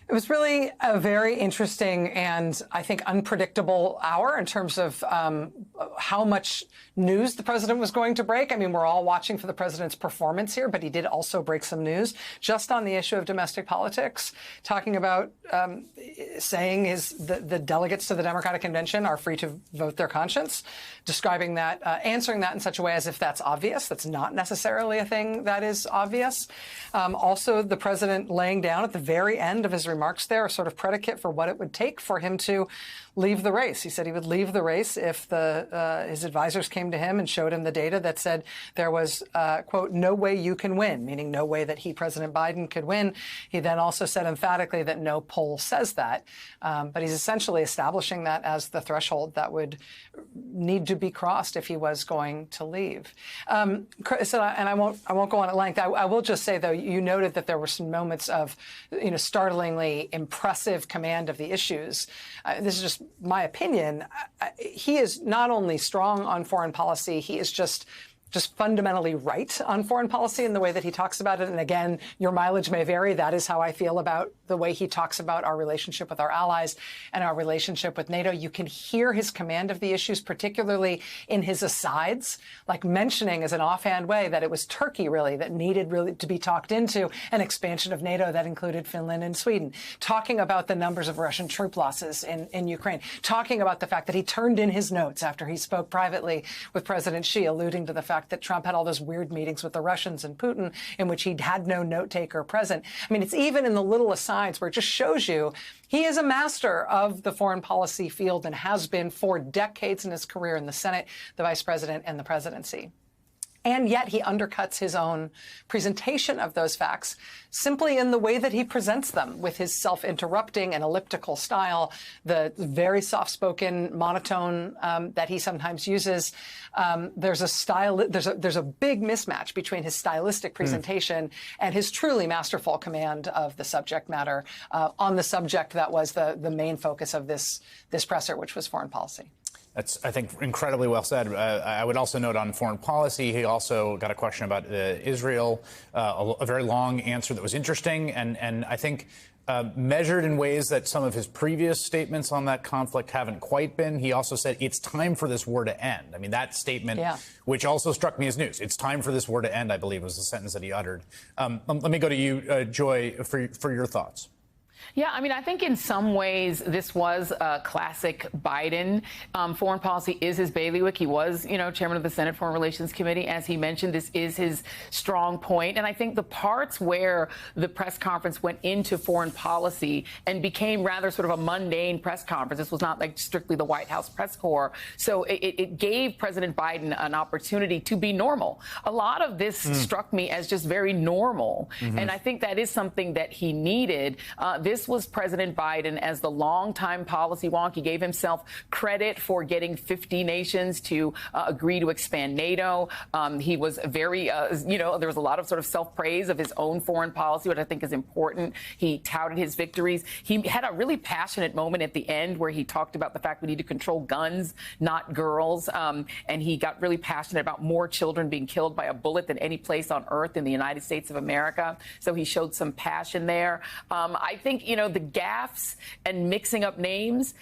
It was really a very interesting and I think unpredictable hour in terms of how much news the president was going to break. I mean, we're all watching for the president's performance here, but he did also break some news just on the issue of domestic politics, talking about saying the delegates to the Democratic Convention are free to vote their conscience, describing that, answering that in such a way as if that's obvious. That's not necessarily a thing that is obvious. Also, the president laying down at the very end of his remarks there a sort of predicate for what it would take for him to leave the race. He said he would leave the race if his advisors came to him and showed him the data that said there was, quote, no way you can win, meaning no way that President Biden, could win. He then also said emphatically that no poll says that. But he's essentially establishing that as the threshold that would need to be crossed if he was going to leave. So, and I won't go on at length. I will just say, though, you noted that there were some moments of, startlingly impressive command of the issues. This is just my opinion. He is not only strong on foreign policy, he is just fundamentally right on foreign policy in the way that he talks about it. And again, your mileage may vary. That is how I feel about the way he talks about our relationship with our allies and our relationship with NATO. You can hear his command of the issues, particularly in his asides, like mentioning as an offhand way that it was Turkey really that needed really to be talked into an expansion of NATO that included Finland and Sweden, talking about the numbers of Russian troop losses in Ukraine, talking about the fact that he turned in his notes after he spoke privately with President Xi, alluding to the fact that Trump had all those weird meetings with the Russians and Putin in which he had no note taker present. I mean, it's even in the little asides where it just shows you he is a master of the foreign policy field and has been for decades in his career in the Senate, the vice president, and the presidency. And yet he undercuts his own presentation of those facts simply in the way that he presents them, with his self-interrupting and elliptical style, the very soft-spoken monotone that he sometimes uses. There's a big mismatch between his stylistic presentation and his truly masterful command of the subject matter on the subject that was the main focus of this presser, which was foreign policy. That's, I think, incredibly well said. I would also note on foreign policy, he also got a question about Israel, a very long answer that was interesting, and I think measured in ways that some of his previous statements on that conflict haven't quite been. He also said, it's time for this war to end. I mean, that statement, which also struck me as news. It's time for this war to end, I believe, was the sentence that he uttered. Let me go to you, Joy, for your thoughts. Yeah, I mean, I think in some ways this was a classic Biden. Foreign policy is his bailiwick. He was, chairman of the Senate Foreign Relations Committee. As he mentioned, this is his strong point. And I think the parts where the press conference went into foreign policy and became rather sort of a mundane press conference, this was not like strictly the White House press corps. So it gave President Biden an opportunity to be normal. A lot of this struck me as just very normal. And I think that is something that he needed. This was President Biden as the longtime policy wonk. He gave himself credit for getting 50 nations to agree to expand NATO. He was very, there was a lot of sort of self-praise of his own foreign policy, which I think is important. He touted his victories. He had a really passionate moment at the end where he talked about the fact we need to control guns, not girls. And he got really passionate about more children being killed by a bullet than any place on earth in the United States of America. So he showed some passion there. I think, the gaffes and mixing up names,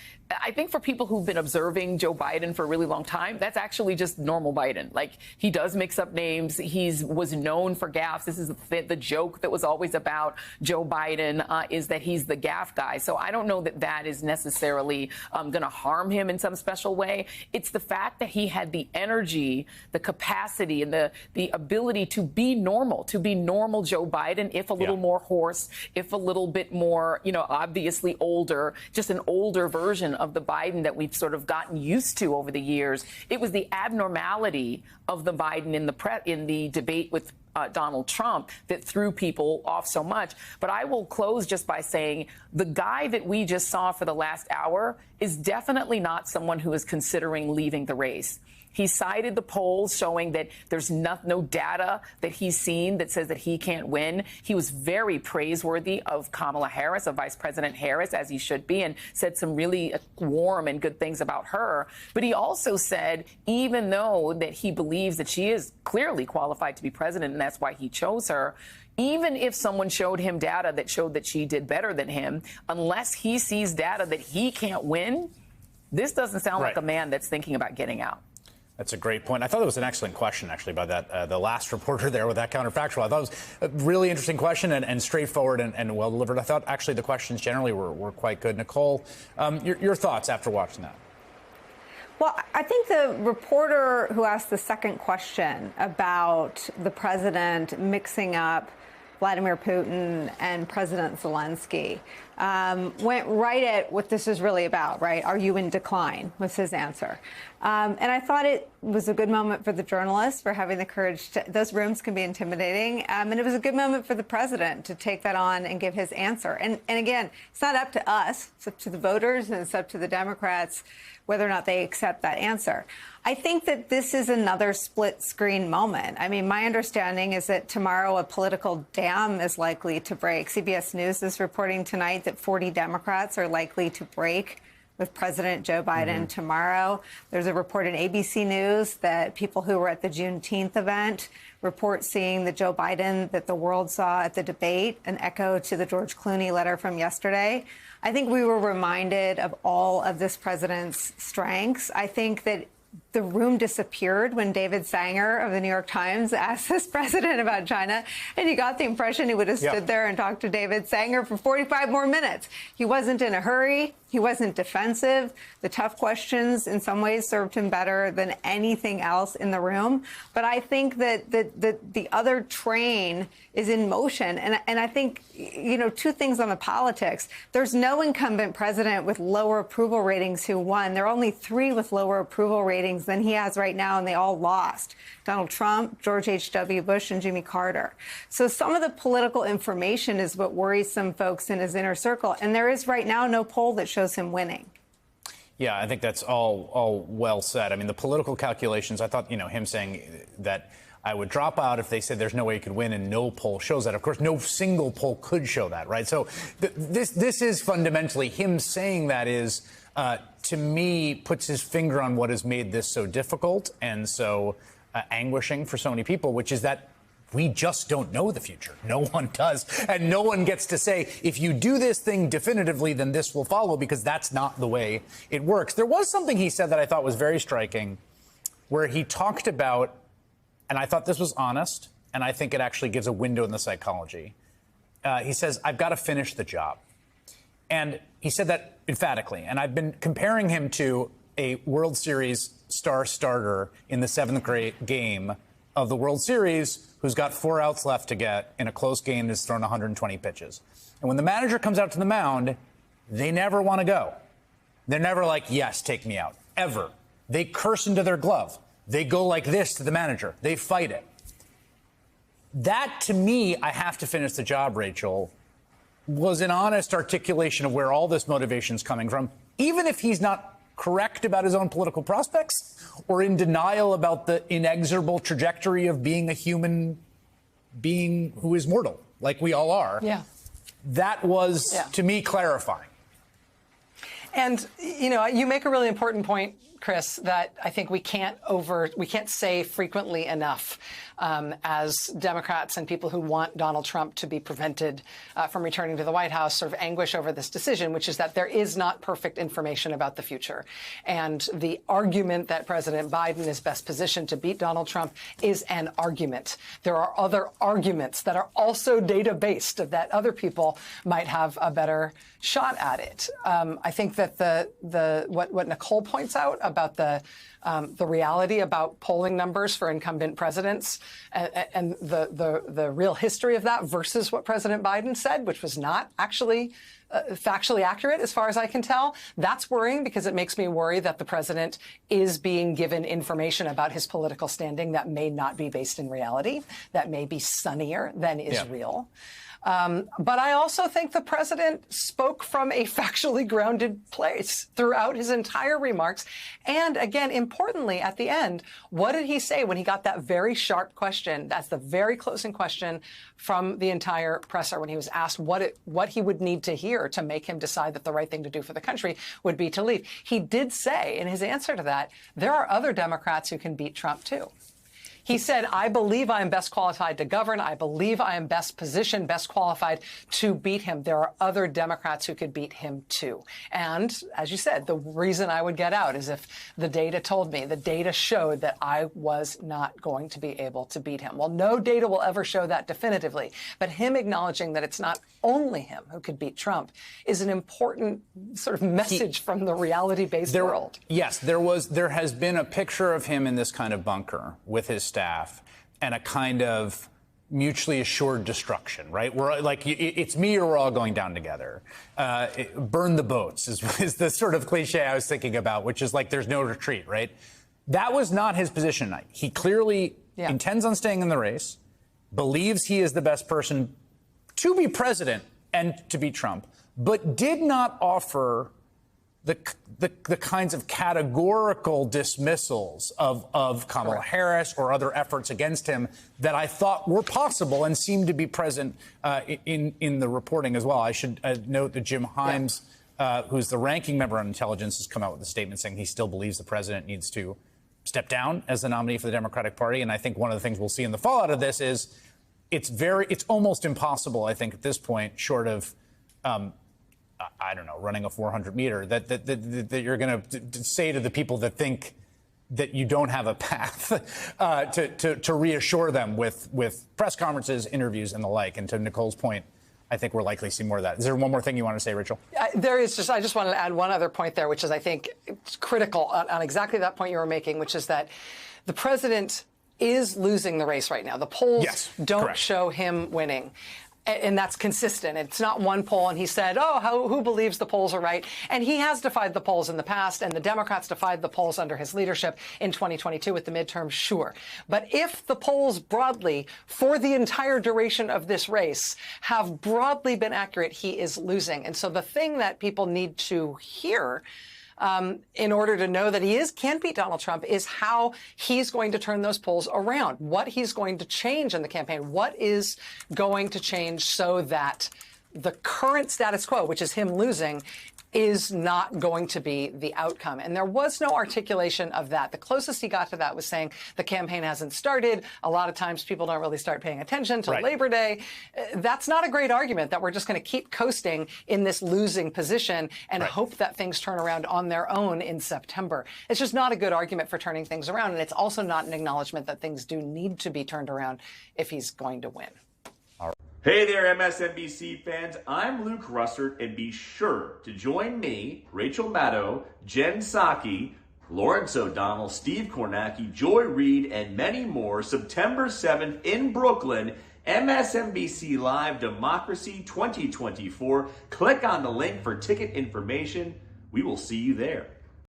I think for people who've been observing Joe Biden for a really long time, that's actually just normal Biden. Like, he does mix up names. He was known for gaffes. This is the joke that was always about Joe Biden, is that he's the gaffe guy. So I don't know that that is necessarily going to harm him in some special way. It's the fact that he had the energy, the capacity, and the ability to be normal Joe Biden, if a little more hoarse, if a little bit more, obviously older, just an older version of the Biden that we've sort of gotten used to over the years. It was the abnormality of the Biden in the debate with Donald Trump that threw people off so much. But I will close just by saying the guy that we just saw for the last hour is definitely not someone who is considering leaving the race. He cited the polls showing that there's no data that he's seen that says that he can't win. He was very praiseworthy of Kamala Harris, of Vice President Harris, as he should be, and said some really warm and good things about her. But he also said, even though that he believes that she is clearly qualified to be president, and that's why he chose her, even if someone showed him data that showed that she did better than him, unless he sees data that he can't win, this doesn't sound like a man that's thinking about getting out. That's a great point. I thought it was an excellent question, actually, by that the last reporter there with that counterfactual. I thought it was a really interesting question and straightforward and well delivered. I thought, actually, the questions generally were quite good. Nicole, your thoughts after watching that? Well, I think the reporter who asked the second question about the president mixing up Vladimir Putin and President Zelensky went right at what this is really about, right? Are you in decline, was his answer. And I thought it was a good moment for the journalists for having the courage to, those rooms can be intimidating. And it was a good moment for the president to take that on and give his answer. And again, it's not up to us, it's up to the voters and it's up to the Democrats whether or not they accept that answer. I think that this is another split screen moment. I mean, my understanding is that tomorrow a political dam is likely to break. CBS News is reporting tonight that 40 Democrats are likely to break with President Joe Biden tomorrow. There's a report in ABC News that people who were at the Juneteenth event report seeing the Joe Biden that the world saw at the debate, an echo to the George Clooney letter from yesterday. I think we were reminded of all of this president's strengths. I think that the room disappeared when David Sanger of the New York Times asked this president about China, and you got the impression he would have stood there and talked to David Sanger for 45 more minutes. He wasn't in a hurry. He wasn't defensive. The tough questions in some ways served him better than anything else in the room. But I think that the other train is in motion. And I think, you know, two things on the politics. There's no incumbent president with lower approval ratings who won. There are only 3 with lower approval ratings than he has right now, and they all lost. Donald Trump, George H.W. Bush, and Jimmy Carter. So some of the political information is what worries some folks in his inner circle. And there is right now no poll that shows him winning. Yeah, I think that's all well said. I mean, the political calculations, I thought, you know, him saying that I would drop out if they said there's no way he could win, and no poll shows that. Of course, no single poll could show that, right? So this is fundamentally him saying that is, to me, puts his finger on what has made this so difficult and so anguishing for so many people, which is that we just don't know the future. No one does. And no one gets to say, if you do this thing definitively, then this will follow, because that's not the way it works. There was something he said that I thought was very striking, where he talked about, and I thought this was honest, and I think it actually gives a window in the psychology. He says, I've got to finish the job. And he said that emphatically. And I've been comparing him to a World Series starter in the 7th game of the World Series who's got 4 outs left to get in a close game that's thrown 120 pitches. And when the manager comes out to the mound, they never want to go. They're never like, yes, take me out, ever. They curse into their glove. They go like this to the manager. They fight it. That, to me, I have to finish the job, Rachel, was an honest articulation of where all this motivation is coming from, even if he's not correct about his own political prospects or in denial about the inexorable trajectory of being a human being who is mortal, like we all are. Yeah. That was, to me, clarifying. And, you know, you make a really important point, Chris, that I think we can't say frequently enough as Democrats and people who want Donald Trump to be prevented from returning to the White House sort of anguish over this decision, which is that there is not perfect information about the future. And the argument that President Biden is best positioned to beat Donald Trump is an argument. There are other arguments that are also data-based that other people might have a better shot at it. I think that what Nicole points out about the reality about polling numbers for incumbent presidents and the real history of that versus what President Biden said, which was not actually factually accurate as far as I can tell. That's worrying, because it makes me worry that the president is being given information about his political standing that may not be based in reality, that may be sunnier than is real. But I also think the president spoke from a factually grounded place throughout his entire remarks. And again, importantly, at the end, what did he say when he got that very sharp question? That's the very closing question from the entire presser, when he was asked what he would need to hear to make him decide that the right thing to do for the country would be to leave. He did say in his answer to that, there are other Democrats who can beat Trump, too. He said, I believe I am best qualified to govern. I believe I am best positioned, best qualified to beat him. There are other Democrats who could beat him, too. And as you said, the reason I would get out is if the data told me, the data showed that I was not going to be able to beat him. Well, no data will ever show that definitively. But him acknowledging that it's not only him who could beat Trump is an important sort of message from the reality-based world. Yes, there has been a picture of him in this kind of bunker with his staff and a kind of mutually assured destruction, right? We're like, it's me or we're all going down together. Burn the boats is the sort of cliche I was thinking about, which is like there's no retreat, right? That was not his position tonight. He clearly intends on staying in the race, believes he is the best person to be president and to beat Trump, but did not offer the kinds of categorical dismissals of Kamala Harris or other efforts against him that I thought were possible and seemed to be present in the reporting as well. I should note that Jim Himes, who's the ranking member on intelligence, has come out with a statement saying he still believes the president needs to step down as the nominee for the Democratic Party. And I think one of the things we'll see in the fallout of this is it's almost impossible, I think, at this point, short of I don't know, running a 400 meter, that you're going to say to the people that think that you don't have a path to reassure them with press conferences, interviews, and the like. And to Nicole's point, I think we're likely to see more of that. Is there one more thing you want to say, Rachel? There is just, I just wanted to add one other point there, which is, I think, it's critical on exactly that point you were making, which is that the president is losing the race right now. The polls don't show him winning. And that's consistent. It's not one poll, and he said, who believes the polls are right? And he has defied the polls in the past, and the Democrats defied the polls under his leadership in 2022 with the midterms, sure. But if the polls broadly, for the entire duration of this race, have broadly been accurate, he is losing. And so the thing that people need to hear in order to know that he can beat Donald Trump is how he's going to turn those polls around, what he's going to change in the campaign, what is going to change so that the current status quo, which is him losing, is not going to be the outcome. And there was no articulation of that. The closest he got to that was saying the campaign hasn't started. A lot of times people don't really start paying attention till Labor Day. That's not a great argument that we're just going to keep coasting in this losing position and hope that things turn around on their own in September. It's just not a good argument for turning things around. And it's also not an acknowledgement that things do need to be turned around if he's going to win. Hey there, MSNBC fans. I'm Luke Russert, and be sure to join me, Rachel Maddow, Jen Psaki, Lawrence O'Donnell, Steve Kornacki, Joy Reid, and many more September 7th in Brooklyn, MSNBC Live Democracy 2024. Click on the link for ticket information. We will see you there.